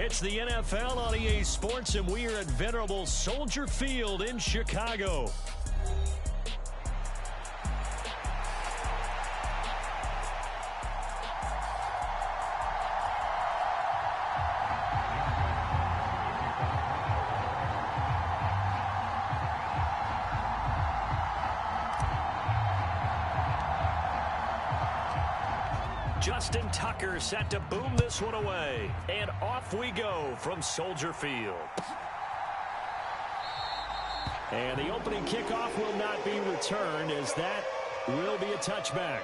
It's the NFL on EA Sports, and we are at venerable Soldier Field in Chicago. Justin Tucker set to boom this one away. And off we go from Soldier Field. And the opening kickoff will not be returned, as that will be a touchback.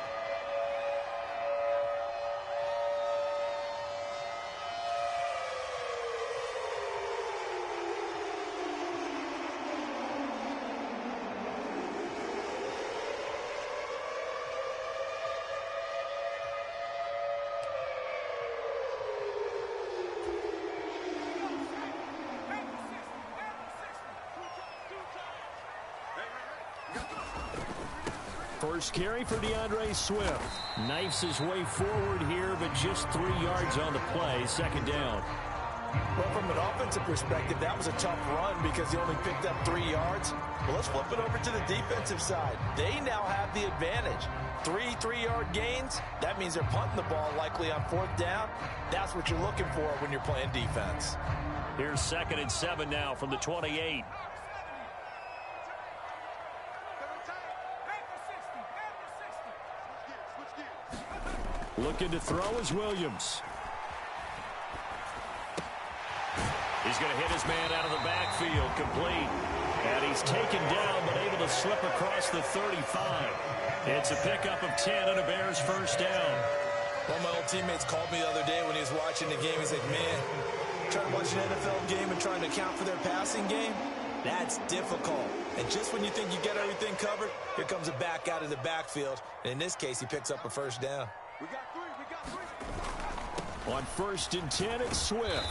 First carry for DeAndre Swift. Knifes his way forward here, but just 3 yards on the play. Second down. Well, from an offensive perspective, that was a tough run because he only picked up 3 yards. Well, let's flip it over to the defensive side. They now have the advantage. 3-3-yard gains. That means they're punting the ball likely on 4th down. That's what you're looking for when you're playing defense. Here's 2nd and 7 now from the 28. Looking to throw is Williams. He's going to hit his man out of the backfield, complete. And he's taken down, but able to slip across the 35. It's a pickup of 10 and a Bears first down. One of my old teammates called me the other day when he was watching the game. He's like, man, trying to watch an NFL game and trying to account for their passing game, that's difficult. And just when you think you get everything covered, here comes a back out of the backfield. And in this case, he picks up a first down. We got three. On 1st and 10, it's Swift.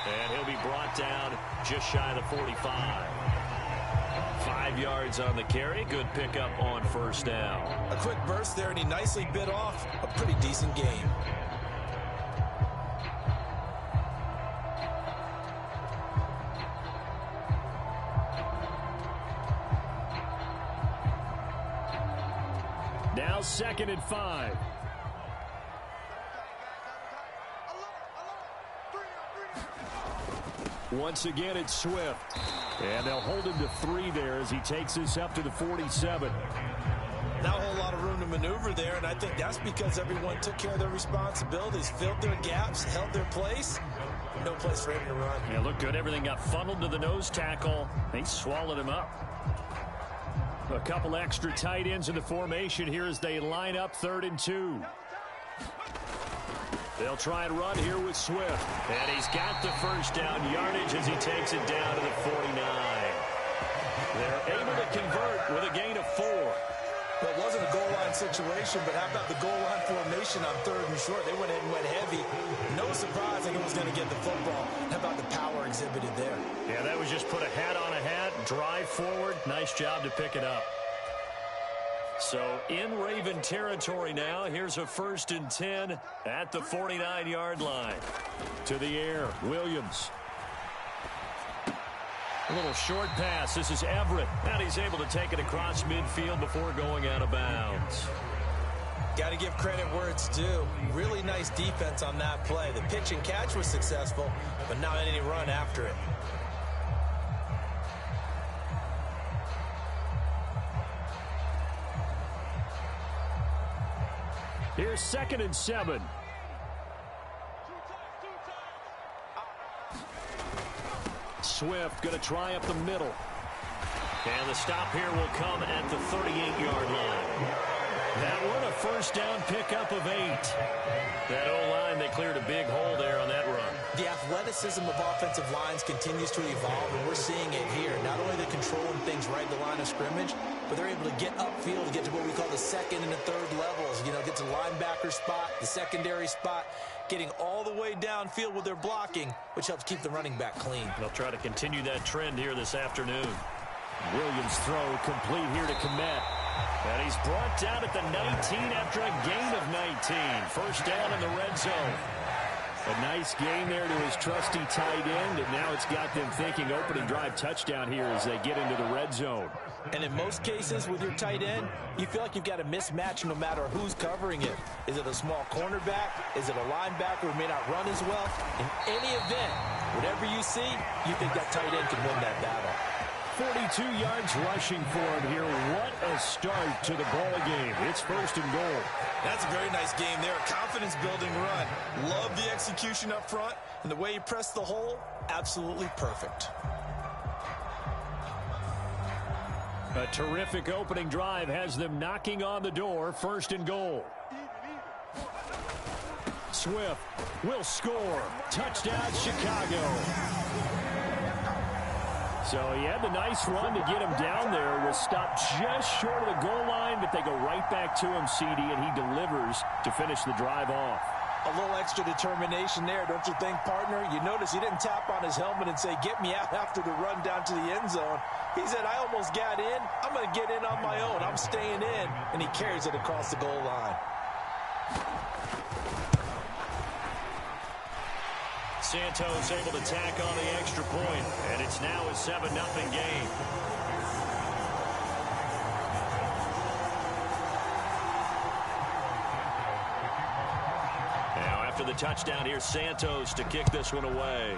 And he'll be brought down just shy of the 45. 5 yards on the carry. Good pickup on first down. A quick burst there, and he nicely bit off a pretty decent game. Now 2nd and 5. Once again, it's Swift. And they'll hold him to 3 there as he takes this up to the 47. Not a whole lot of room to maneuver there, and I think that's because everyone took care of their responsibilities, filled their gaps, held their place. No place for him to run. Yeah, looked good. Everything got funneled to the nose tackle. They swallowed him up. A couple extra tight ends in the formation here as they line up 3rd and 2. They'll try and run here with Swift. And he's got the first down yardage as he takes it down to the 49. They're able to convert with a gain of 4. Well, it wasn't a goal line situation, but how about the goal line formation on 3rd and short? They went ahead and went heavy. No surprise that he was going to get the football. How about the power exhibited there? Yeah, that was just put a hat on a hat, drive forward. Nice job to pick it up. So in Raven territory now, here's a 1st and 10 at the 49-yard line. To the air, Williams. A little short pass. This is Everett. And he's able to take it across midfield before going out of bounds. Got to give credit where it's due. Really nice defense on that play. The pitch and catch was successful, but not any run after it. Here's 2nd and 7. Swift going to try up the middle. And the stop here will come at the 38-yard line. That one a first down pickup of 8. That O-line, they cleared a big hole there on that run. The athleticism of offensive lines continues to evolve, and we're seeing it here. Not only they're controlling things right at the line of scrimmage, but they're able to get upfield to get to what we call the 2nd and the 3rd levels. You know, get to the linebacker spot, the secondary spot, getting all the way downfield with their blocking, which helps keep the running back clean. They'll try to continue that trend here this afternoon. Williams' throw complete here to Kmet. And he's brought down at the 19 after a gain of 19. First down in the red zone. A nice gain there to his trusty tight end, and now it's got them thinking opening drive touchdown here as they get into the red zone. And in most cases with your tight end, you feel like you've got a mismatch no matter who's covering it. Is it a small cornerback? Is it a linebacker who may not run as well? In any event, whatever you see, you think that tight end can win that battle. 42 yards rushing for him here. What a start to the ball game. It's 1st and goal. That's a very nice game there. Confidence-building run. Love the execution up front, and the way he pressed the hole, absolutely perfect. A terrific opening drive has them knocking on the door. 1st and goal. Swift will score. Touchdown, Chicago. So he had the nice run to get him down there. Was stopped just short of the goal line, but they go right back to him, CD, and he delivers to finish the drive off. A little extra determination there, don't you think, partner? You notice he didn't tap on his helmet and say, get me out after the run down to the end zone. He said, I almost got in. I'm going to get in on my own. I'm staying in. And he carries it across the goal line. Santos able to tack on the extra point, and it's now a 7-0 game. Now after the touchdown here, Santos to kick this one away.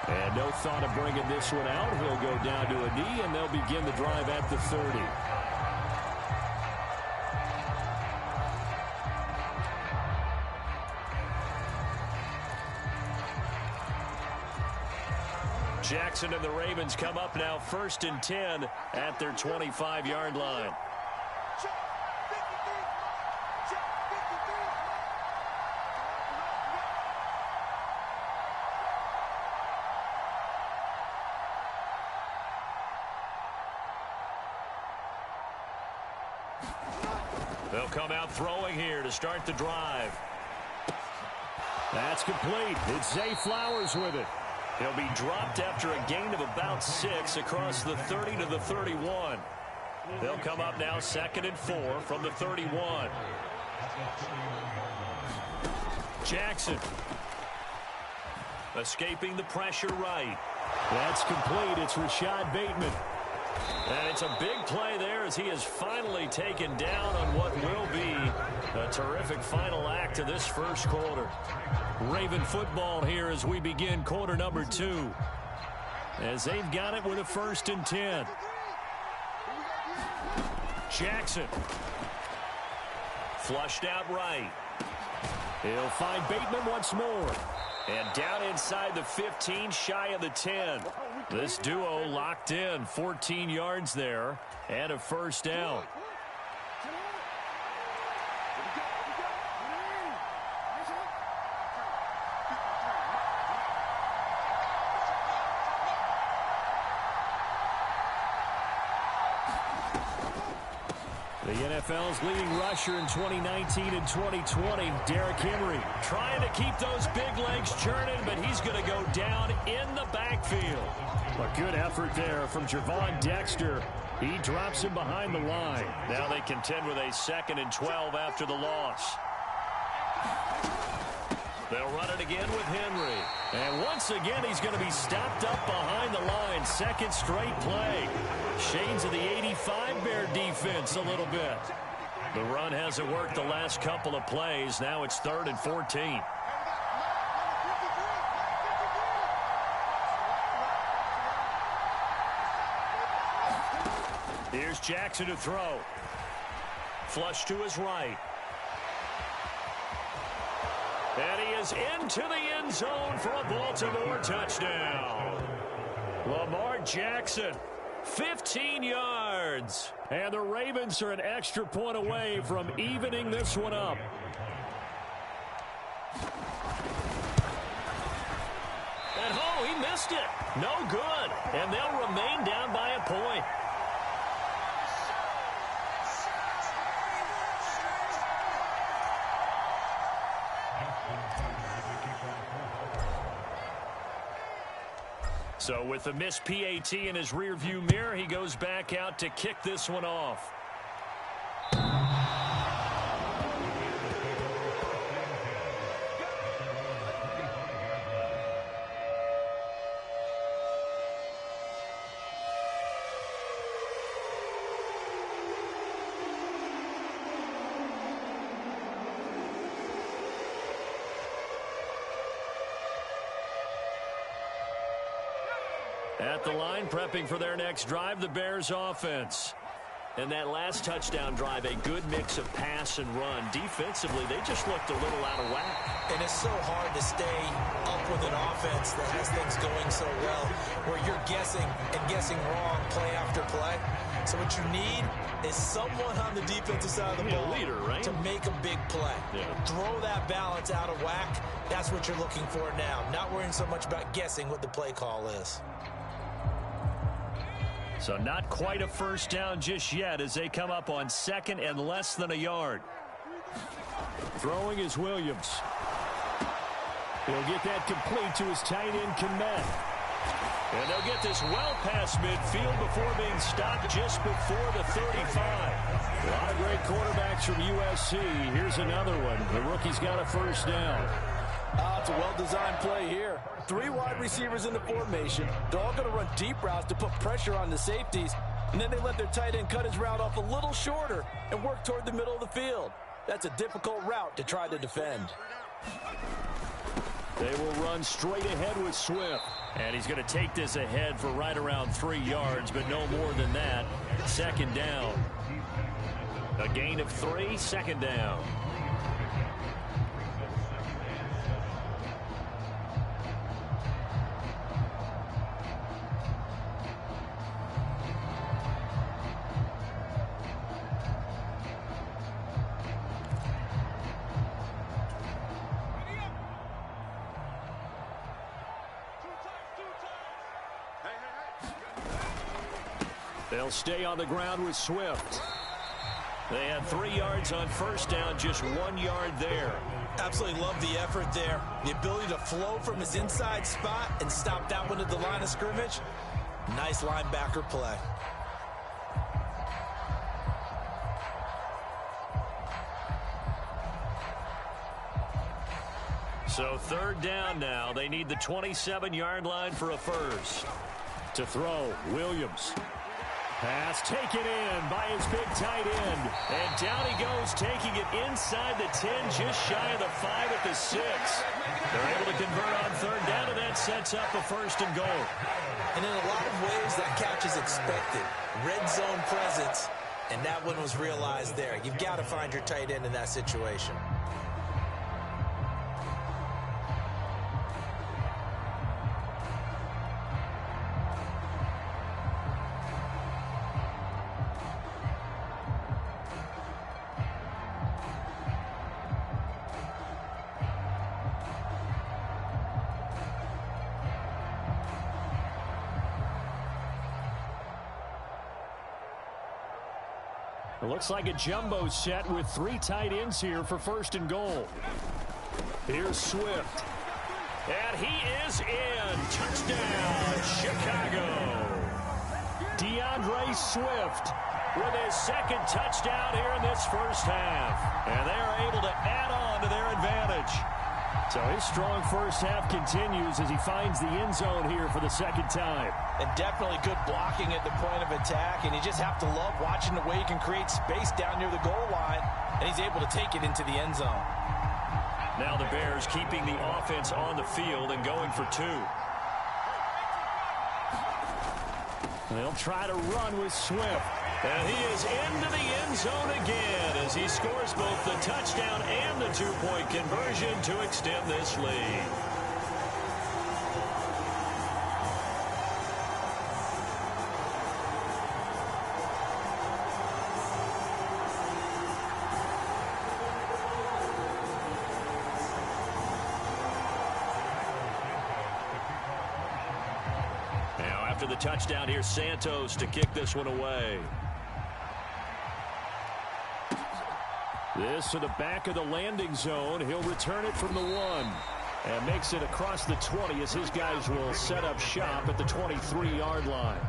And no thought of bringing this one out. He'll go down to a knee, and they'll begin the drive at the 30. Jackson and the Ravens come up now 1st and 10 at their 25-yard line. They'll come out throwing here to start the drive. That's complete. It's Zay Flowers with it. He'll be dropped after a gain of about 6 across the 30 to the 31. They'll come up now 2nd and 4 from the 31. Jackson escaping the pressure right. That's complete. It's Rashad Bateman. And it's a big play there as he is finally taken down on what will be a terrific final act of this first quarter. Raven football here as we begin quarter number 2. As they've got it with a 1st and 10. Jackson. Flushed out right. He'll find Bateman once more. And down inside the 15, shy of the 10. This duo locked in, 14 yards there, and a 1st down. The NFL's leading rusher in 2019 and 2020, Derrick Henry, trying to keep those big legs churning, but he's going to go down in the backfield. A good effort there from Javon Dexter. He drops him behind the line. Now they contend with a 2nd and 12 after the loss. They'll run it again with Henry. And once again, he's going to be stopped up behind the line. 2nd straight play. Shades of the 85 Bear defense a little bit. The run hasn't worked the last couple of plays. Now it's 3rd and 14. Here's Jackson to throw. Flush to his right. And he is into the end zone for a Baltimore touchdown. Lamar Jackson, 15 yards. And the Ravens are an extra point away from evening this one up. And oh, he missed it. No good. And they'll remain down by a point. So with the missed PAT in his rearview mirror, he goes back out to kick this one off. At the line, prepping for their next drive, the Bears offense. And that last touchdown drive, a good mix of pass and run. Defensively, they just looked a little out of whack. And it's so hard to stay up with an offense that has things going so well, where you're guessing and guessing wrong play after play. So what you need is someone on the defensive side of the ball leader, right? to make a big play. Yeah. Throw that balance out of whack. That's what you're looking for now. Not worrying so much about guessing what the play call is. So not quite a first down just yet as they come up on second and less than a yard. Throwing is Williams. He'll get that complete to his tight end, Kmet. And they'll get this well past midfield before being stopped just before the 35. A lot of great quarterbacks from USC. Here's another one. The rookie's got a first down. It's a well-designed play here. 3 wide receivers in the formation. They're all going to run deep routes to put pressure on the safeties. And then they let their tight end cut his route off a little shorter and work toward the middle of the field. That's a difficult route to try to defend. They will run straight ahead with Swift. And he's going to take this ahead for right around 3 yards, but no more than that. Second down. A gain of 3, second down. They'll stay on the ground with Swift. They had 3 yards on first down, just 1 yard there. Absolutely love the effort there. The ability to flow from his inside spot and stop that one at the line of scrimmage. Nice linebacker play. So third down now. They need the 27-yard line for a first. To throw, Williams. Pass taken in by his big tight end. And down he goes, taking it inside the 10, just shy of the 5 at the 6. They're able to convert on third down, and that sets up a first and goal. And in a lot of ways, that catch is expected. Red zone presence, and that one was realized there. You've got to find your tight end in that situation. It looks like a jumbo set with 3 tight ends here for first and goal. Here's Swift. And he is in. Touchdown, Chicago. DeAndre Swift with his second touchdown here in this first half. And they are able to add on to their advantage. So his strong first half continues as he finds the end zone here for the second time. And definitely good blocking at the point of attack. And you just have to love watching the way he can create space down near the goal line. And he's able to take it into the end zone. Now the Bears keeping the offense on the field and going for 2. They'll try to run with Swift. And he is into the end zone again as he scores both the touchdown and the 2-point conversion to extend this lead. Now after the touchdown, here's Santos to kick this one away. This to the back of the landing zone. He'll return it from the 1 and makes it across the 20 as his guys will set up shop at the 23-yard line.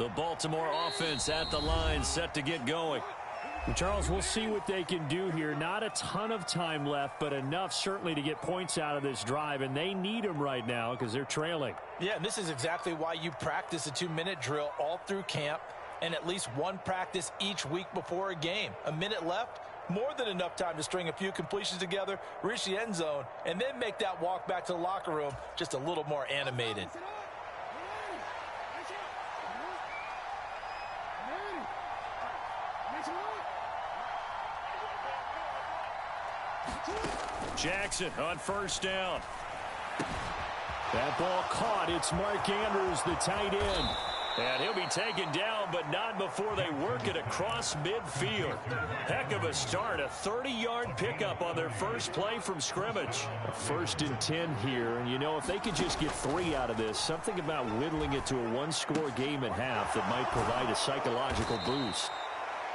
The Baltimore offense at the line, set to get going. And Charles, we'll see what they can do here. Not a ton of time left, but enough certainly to get points out of this drive, and they need them right now because they're trailing. Yeah, and this is exactly why you practice a 2-minute drill all through camp and at least one practice each week before a game. A minute left, more than enough time to string a few completions together, reach the end zone, and then make that walk back to the locker room just a little more animated. Jackson on first down. That ball caught. It's Mark Andrews, the tight end. And he'll be taken down, but not before they work it across midfield. Heck of a start. A 30-yard pickup on their first play from scrimmage. A 1st and 10 here. And, you know, if they could just get 3 out of this, something about whittling it to a one-score game at half that might provide a psychological boost.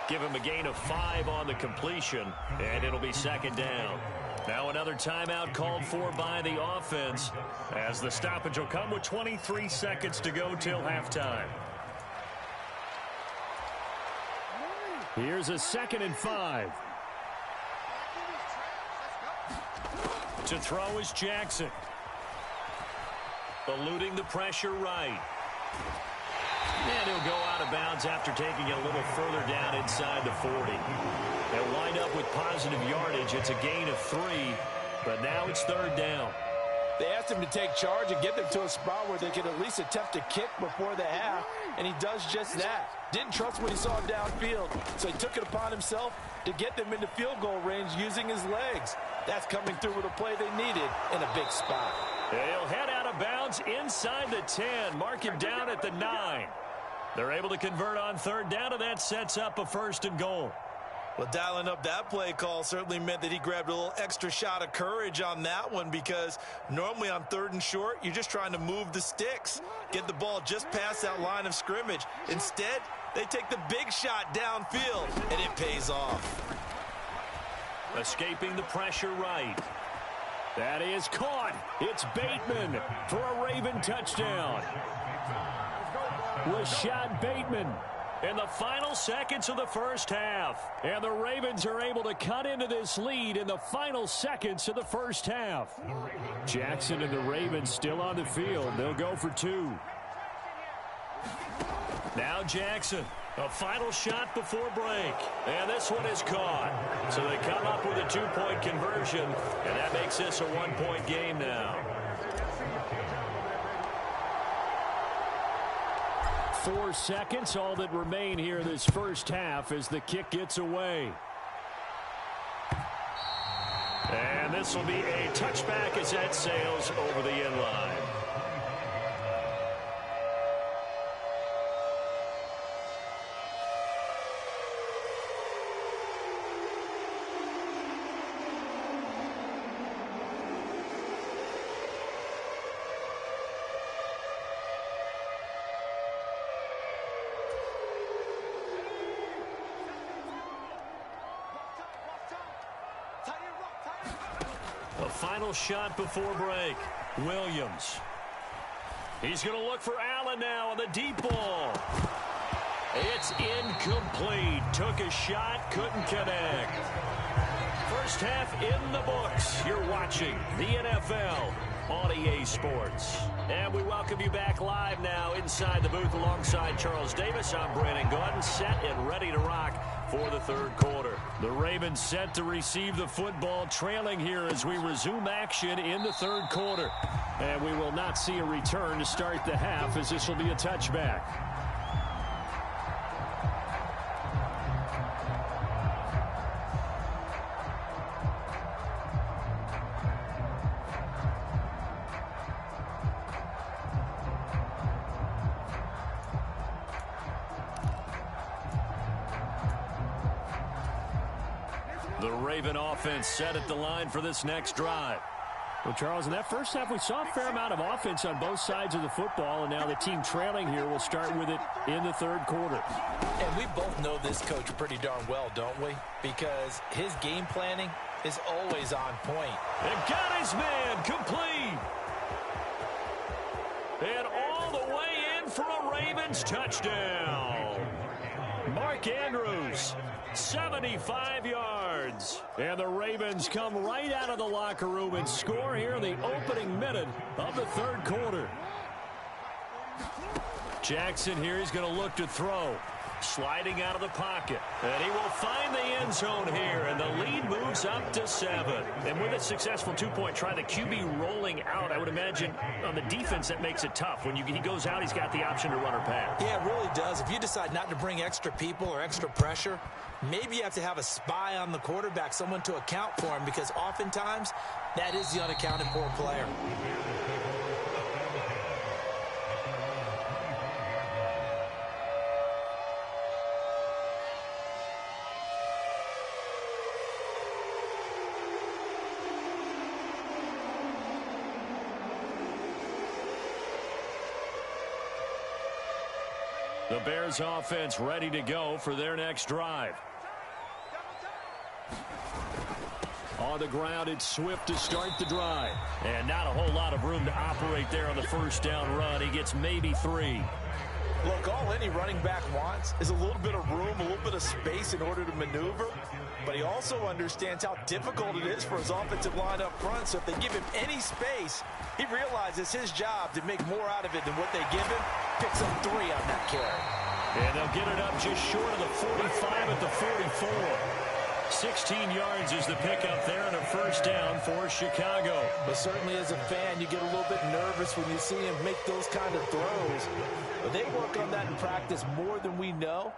Give him a gain of 5 on the completion, and it'll be 2nd down. Now another timeout called for by the offense as the stoppage will come with 23 seconds to go till halftime. Here's a 2nd and 5. To throw is Jackson. Eluding the pressure right. And he'll go out of bounds after taking it a little further down inside the 40. They'll wind up with positive yardage. It's a gain of 3, but now it's 3rd down. They asked him to take charge and get them to a spot where they could at least attempt to kick before the half, and he does just that. Didn't trust what he saw downfield, so he took it upon himself to get them into field goal range using his legs. That's coming through with a play they needed in a big spot. He'll head out of bounds inside the 10, mark him down at the 9. They're able to convert on 3rd down, and that sets up a 1st and goal. Well, dialing up that play call certainly meant that he grabbed a little extra shot of courage on that one, because normally on 3rd and short, you're just trying to move the sticks, get the ball just past that line of scrimmage. Instead, they take the big shot downfield, and it pays off. Escaping the pressure right. That is caught. It's Bateman for a Raven touchdown. Rashad Bateman in the final seconds of the first half. And the Ravens are able to cut into this lead in the final seconds of the first half. Jackson and the Ravens still on the field. They'll go for 2. Now Jackson, a final shot before break. And this one is caught. So they come up with a 2-point conversion, and that makes this a 1-point game now. 4 seconds, all that remain here this first half as the kick gets away. And this will be a touchback as that sails over the end line. A final shot before break. Williams. He's going to look for Allen now on the deep ball. It's incomplete. Took a shot, couldn't connect. First half in the books. You're watching the NFL on EA Sports. And we welcome you back live now inside the booth alongside Charles Davis. I'm Brandon Gordon, set and ready to rock for the 3rd quarter. The Ravens set to receive the football, trailing here as we resume action in the 3rd quarter. And we will not see a return to start the half, as this will be a touchback. The Raven offense set at the line for this next drive. Well, Charles, in that first half, we saw a fair amount of offense on both sides of the football, and now the team trailing here will start with it in the 3rd quarter. And we both know this coach pretty darn well, don't we? Because his game planning is always on point. And got his man complete. And all the way in for a Ravens touchdown. Mark Andrews, 75 yards. And the Ravens come right out of the locker room and score here in the opening minute of the third quarter. Jackson here is going to look to throw. Sliding out of the pocket. And he will find the end zone here. And the lead moves up to 7. And with a successful two-point try, the QB rolling out, I would imagine on the defense that makes it tough. When he goes out, he's got the option to run or pass. Yeah, it really does. If you decide not to bring extra people or extra pressure, maybe you have to have a spy on the quarterback, someone to account for him, because oftentimes that is the unaccounted for player. The Bears offense ready to go for their next drive. On the ground, it's Swift to start the drive. And not a whole lot of room to operate there on the first down run. He gets maybe 3. Look, all any running back wants is a little bit of room, a little bit of space in order to maneuver. But he also understands how difficult it is for his offensive line up front. So if they give him any space, he realizes his job to make more out of it than what they give him. Picks up 3 on that carry. And they'll get it up just short of the 45 at the 44. 16 yards is the pickup there and a first down for Chicago. But certainly as a fan, you get a little bit nervous when you see him make those kind of throws. But they work on that in practice more than we know.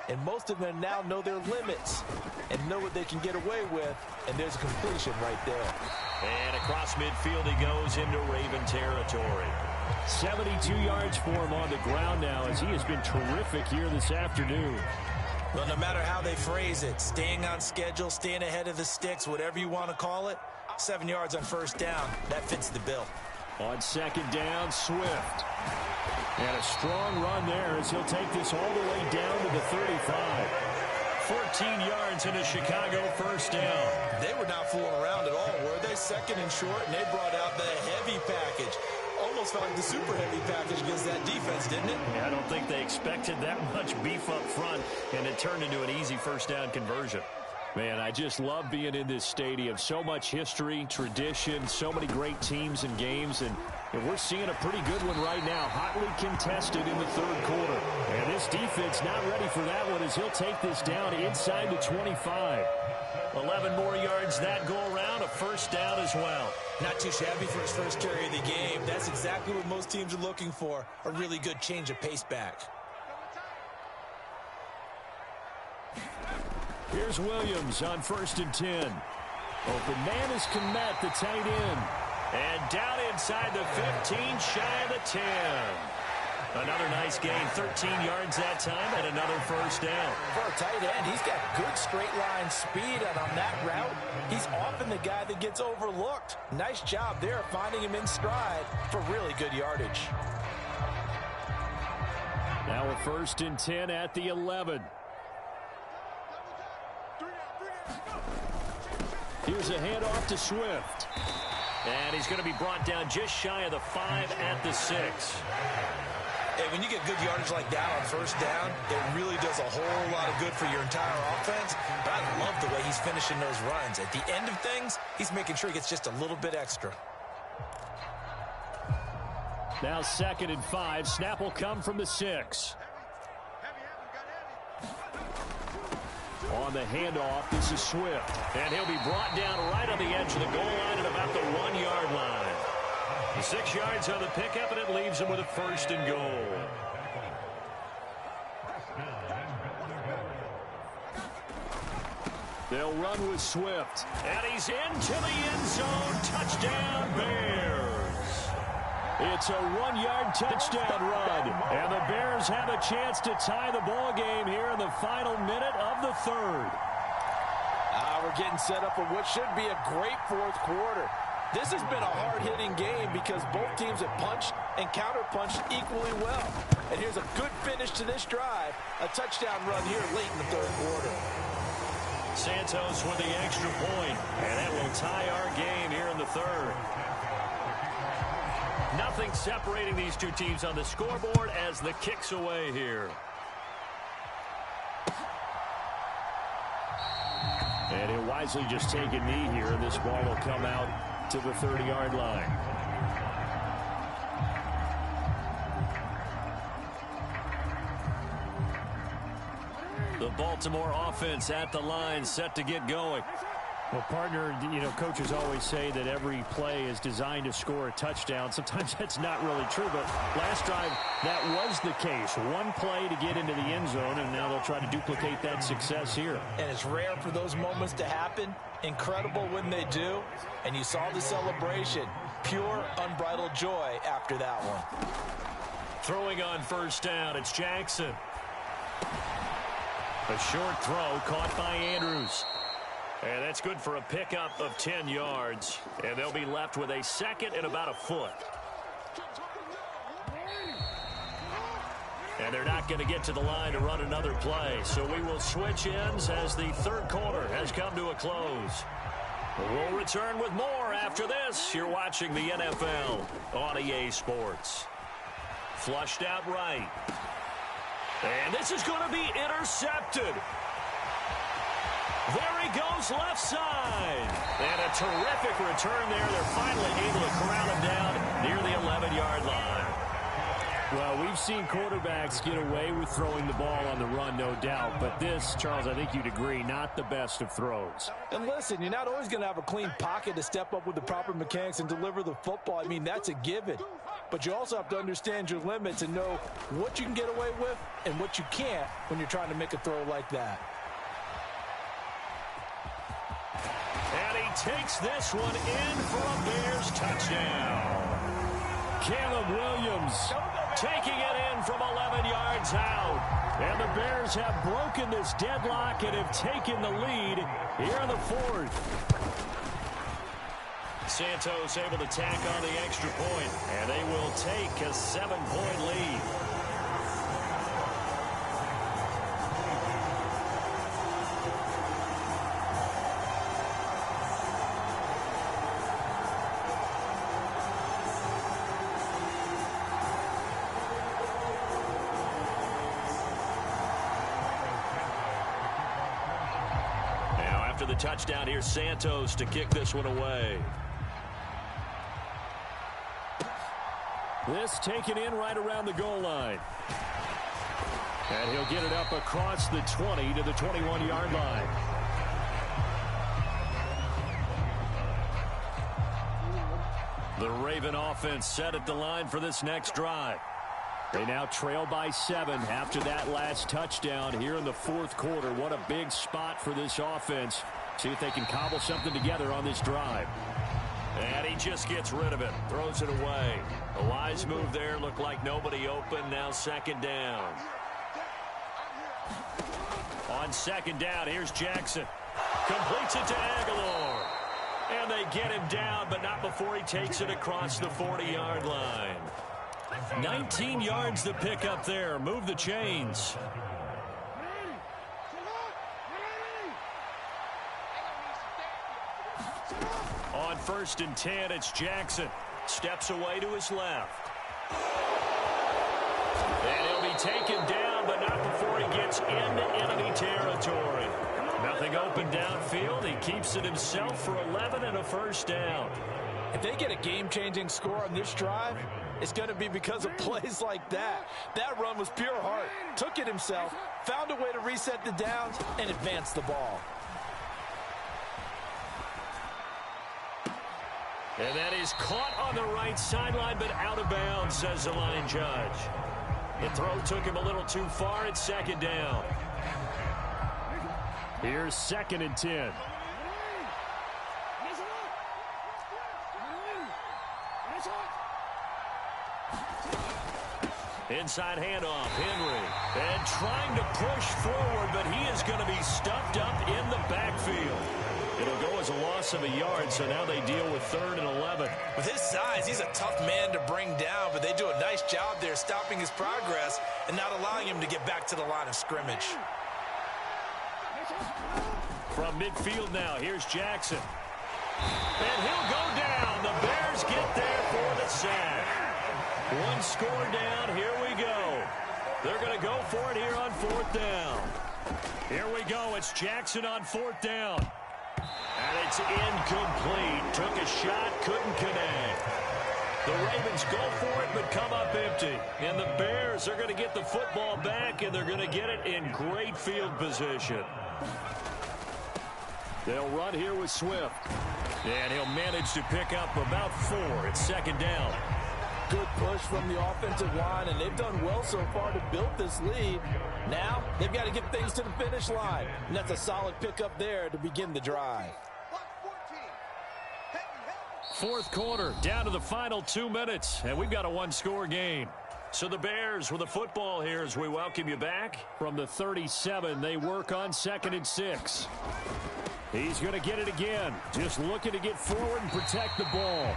And most of them now know their limits and know what they can get away with. And there's a completion right there. And across midfield he goes into Raven territory. 72 yards for him on the ground now as he has been terrific here this afternoon. Well, no matter how they phrase it, staying on schedule, staying ahead of the sticks, whatever you want to call it, 7 yards on first down, that fits the bill. On second down, Swift. And a strong run there as he'll take this all the way down to the 35. 14 yards in a Chicago first down. They were not fooling around at all, were they? Second and short, and they brought out the heavy package. Almost felt like the super heavy package against that defense, didn't it? Yeah, I don't think they expected that much beef up front, and it turned into an easy first down conversion. Man, I just love being in this stadium. So much history, tradition, so many great teams and games, and we're seeing a pretty good one right now, hotly contested in the third quarter. And this defense not ready for that one as he'll take this down inside the 25. 11 more yards that go around, a first down as well. Not too shabby for his first carry of the game. That's exactly what most teams are looking for, a really good change of pace back. Here's Williams on 1st and 10. Open man is Kmet, the tight end. And down inside the 15, shy of the 10. Another nice gain, 13 yards that time, and another first down. For a tight end, he's got good straight line speed, and on that route, he's often the guy that gets overlooked. Nice job there, finding him in stride for really good yardage. Now a 1st and 10 at the 11. Here's a handoff to Swift. And he's going to be brought down just shy of the 5 at the 6. Hey, when you get good yardage like that on first down, it really does a whole lot of good for your entire offense. But I love the way he's finishing those runs. At the end of things, he's making sure he gets just a little bit extra. Now 2nd and 5. Snap will come from the 6. On the handoff, this is Swift. And he'll be brought down right on the edge of the goal line at about the 1-yard line. 6 yards on the pickup, and it leaves him with a 1st and goal. They'll run with Swift. And he's into the end zone. Touchdown, Bears. It's a 1-yard touchdown run. And the Bears have a chance to tie the ball game here in the final minute of the third. We're getting set up for what should be a great fourth quarter. This has been a hard-hitting game because both teams have punched and counter-punched equally well. And here's a good finish to this drive. A touchdown run here late in the third quarter. Santos with the extra point, and that will tie our game here in the third. Nothing separating these two teams on the scoreboard as the kick's away here. And he'll wisely just take a knee here, and this ball will come out to the 30-yard line. The Baltimore offense at the line, set to get going. Well, partner, coaches always say that every play is designed to score a touchdown. Sometimes that's not really true, but last drive, that was the case. One play to get into the end zone, and now they'll try to duplicate that success here. And it's rare for those moments to happen. Incredible when they do. And you saw the celebration. Pure, unbridled joy after that one. Throwing on first down, it's Jackson. A short throw caught by Andrews. And that's good for a pickup of 10 yards. And they'll be left with a second and about a foot. And they're not going to get to the line to run another play. So we will switch ends as the third quarter has come to a close. We'll return with more after this. You're watching the NFL on EA Sports. Flushed out right. And this is going to be intercepted. There he goes left side. And a terrific return there. They're finally able to corral him down near the 11-yard line. Well, we've seen quarterbacks get away with throwing the ball on the run, no doubt. But this, Charles, I think you'd agree, not the best of throws. And listen, you're not always going to have a clean pocket to step up with the proper mechanics and deliver the football. I mean, that's a given. But you also have to understand your limits and know what you can get away with and what you can't when you're trying to make a throw like that. And he takes this one in for a Bears touchdown. Caleb Williams taking it in from 11 yards out. And the Bears have broken this deadlock and have taken the lead here in the fourth. Santos able to tack on the extra point, and they will take a 7-point lead. After the touchdown, here's Santos to kick this one away. This taken in right around the goal line. And he'll get it up across the 20 to the 21-yard line. The Raven offense set at the line for this next drive. They now trail by 7 after that last touchdown here in the fourth quarter. What a big spot for this offense. See if they can cobble something together on this drive. And he just gets rid of it. Throws it away. A wise move there. Looked like nobody open. Now second down. On second down, here's Jackson. Completes it to Aguilar. And they get him down, but not before he takes it across the 40-yard line. 19 yards to pick up there. Move the chains. On 1st and 10, it's Jackson. Steps away to his left. And he'll be taken down, but not before he gets into enemy territory. Nothing open downfield. He keeps it himself for 11 and a first down. If they get a game-changing score on this drive, it's going to be because of plays like that. That run was pure heart. Took it himself, found a way to reset the downs, and advance the ball. And that is caught on the right sideline, but out of bounds, says the line judge. The throw took him a little too far. It's second down. Here's 2nd and 10. Inside handoff, Henry. And trying to push forward, but he is going to be stuffed up in the backfield. It'll go as a loss of a yard, so now they deal with 3rd and 11. With his size, he's a tough man to bring down, but they do a nice job there stopping his progress and not allowing him to get back to the line of scrimmage. From midfield now, here's Jackson. And he'll go down. The Bears get there for the sack. One score down. Here we go. They're going to go for it here on 4th down. Here we go. It's Jackson on 4th down. And it's incomplete. Took a shot, couldn't connect. The Ravens go for it, but come up empty. And the Bears are going to get the football back, and they're going to get it in great field position. They'll run here with Swift. And he'll manage to pick up about 4. It's 2nd down. Good push from the offensive line, and they've done well so far to build this lead. Now, they've got to get things to the finish line. And that's a solid pickup there to begin the drive. 4th quarter, down to the final 2 minutes, and we've got a one-score game. So the Bears with the football here as we welcome you back. From the 37, they work on 2nd and 6. He's going to get it again. Just looking to get forward and protect the ball.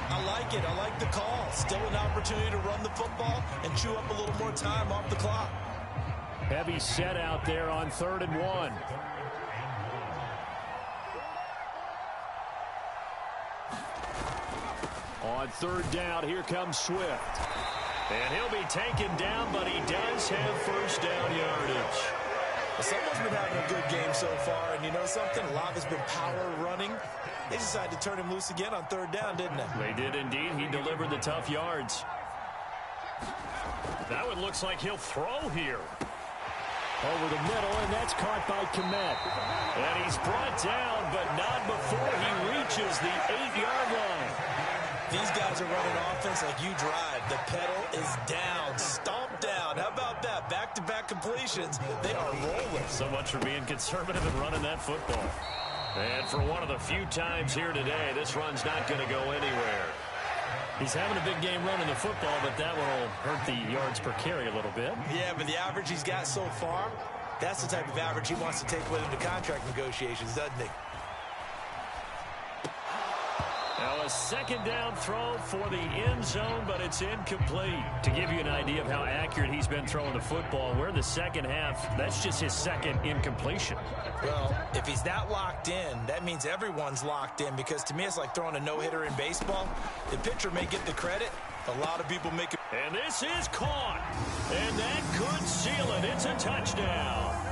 I like it. I like the call. Still an opportunity to run the football and chew up a little more time off the clock. Heavy set out there on 3rd and 1. On 3rd down, here comes Swift. And he'll be taken down, but he does have 1st down yardage. Someone's been having a good game so far, and you know something? A lot has been power running. They decided to turn him loose again on 3rd down, didn't they? They did indeed. He delivered the tough yards. That one looks like he'll throw here. Over the middle, and that's caught by Kmet. And he's brought down, but not before he reaches the 8-yard line. These guys are running offense like you drive. The pedal is down, stomped down. How about that? Back-to-back completions. They are rolling. So much for being conservative and running that football. And for one of the few times here today, this run's not going to go anywhere. He's having a big game running the football, but that one will hurt the yards per carry a little bit. Yeah, but the average he's got so far, that's the type of average he wants to take with him to contract negotiations, doesn't he? Now a 2nd down throw for the end zone, but it's incomplete. To give you an idea of how accurate he's been throwing the football, we're in the 2nd half. That's just his 2nd incompletion. Well, if he's that locked in, that means everyone's locked in, because to me it's like throwing a no-hitter in baseball. The pitcher may get the credit. A lot of people make it. And this is caught. And that could seal it. It's a touchdown.